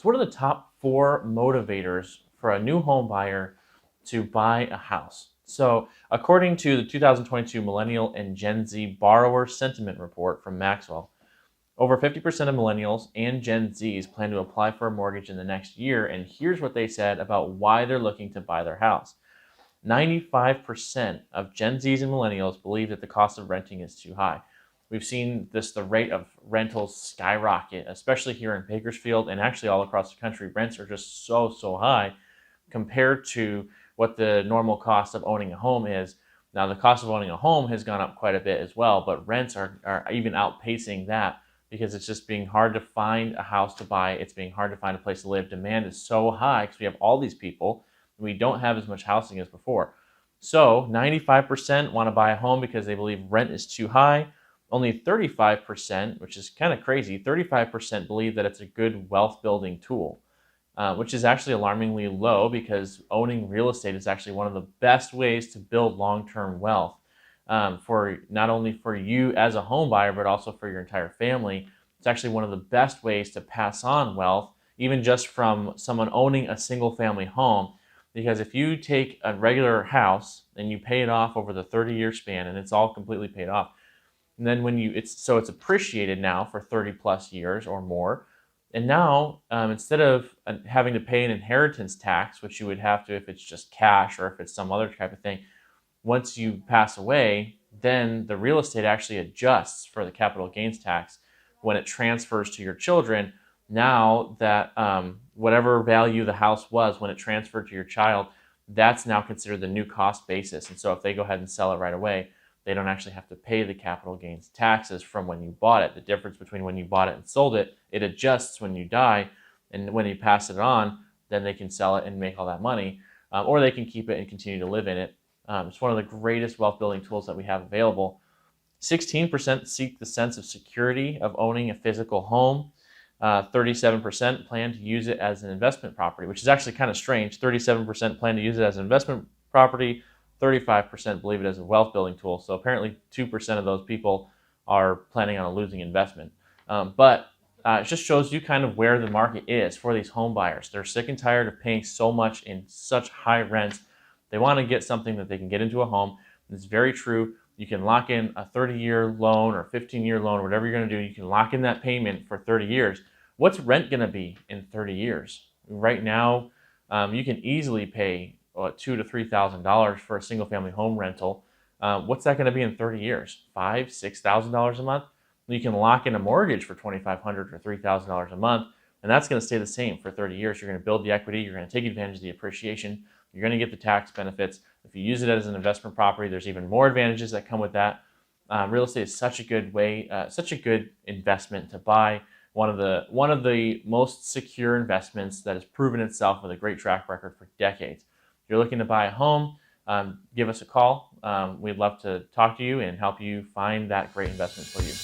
what are the top 4 motivators for a new home buyer to buy a house? So, according to the 2022 Millennial and Gen Z Borrower Sentiment Report from Maxwell, over 50% of millennials and Gen Zs plan to apply for a mortgage in the next year, and here's what they said about why they're looking to buy their house. 95% of Gen Zs and millennials believe that the cost of renting is too high. We've seen the rate of rentals skyrocket, especially here in Bakersfield and actually all across the country. Rents are just so high compared to what the normal cost of owning a home is. Now, the cost of owning a home has gone up quite a bit as well, but rents are even outpacing that because it's just being hard to find a house to buy. It's being hard to find a place to live. Demand is so high because we have all these people. We don't have as much housing as before. So 95% want to buy a home because they believe rent is too high. Only 35%, which is kind of crazy, 35% believe that it's a good wealth building tool, which is actually alarmingly low because owning real estate is actually one of the best ways to build long-term wealth for not only for you as a home buyer, but also for your entire family. It's actually one of the best ways to pass on wealth, even just from someone owning a single family home. Because if you take a regular house and you pay it off over the 30-year span and it's all completely paid off, and then when it's appreciated now for 30 plus years or more. And now, instead of having to pay an inheritance tax, which you would have to if it's just cash or if it's some other type of thing, once you pass away, then the real estate actually adjusts for the capital gains tax when it transfers to your children. Now that whatever value the house was when it transferred to your child, that's now considered the new cost basis. And so if they go ahead and sell it right away, they don't actually have to pay the capital gains taxes from when you bought it. The difference between when you bought it and sold it, it adjusts when you die. And when you pass it on, then they can sell it and make all that money. Or they can keep it and continue to live in it. It's one of the greatest wealth building tools that we have available. 16% seek the sense of security of owning a physical home. 37% plan to use it as an investment property, which is actually kind of strange. 37% plan to use it as an investment property. 35% believe it as a wealth building tool. So apparently 2% of those people are planning on a losing investment. But it just shows you kind of where the market is for these home buyers. They're sick and tired of paying so much in such high rents. They want to get something that they can get into a home. And it's very true. You can lock in a 30-year loan or 15-year loan, whatever you're going to do. You can lock in that payment for 30 years. What's rent going to be in 30 years? Right now, you can easily pay $2,000 to $3,000 for a single-family home rental. What's that going to be in 30 years? $5,000, $6,000 a month? You can lock in a mortgage for $2,500 or $3,000 a month, and that's going to stay the same for 30 years. You're going to build the equity. You're going to take advantage of the appreciation. You're going to get the tax benefits. If you use it as an investment property, there's even more advantages that come with that. Real estate is such a good way, such a good investment to buy. One of the most secure investments that has proven itself with a great track record for decades. If you're looking to buy a home, give us a call. We'd love to talk to you and help you find that great investment for you.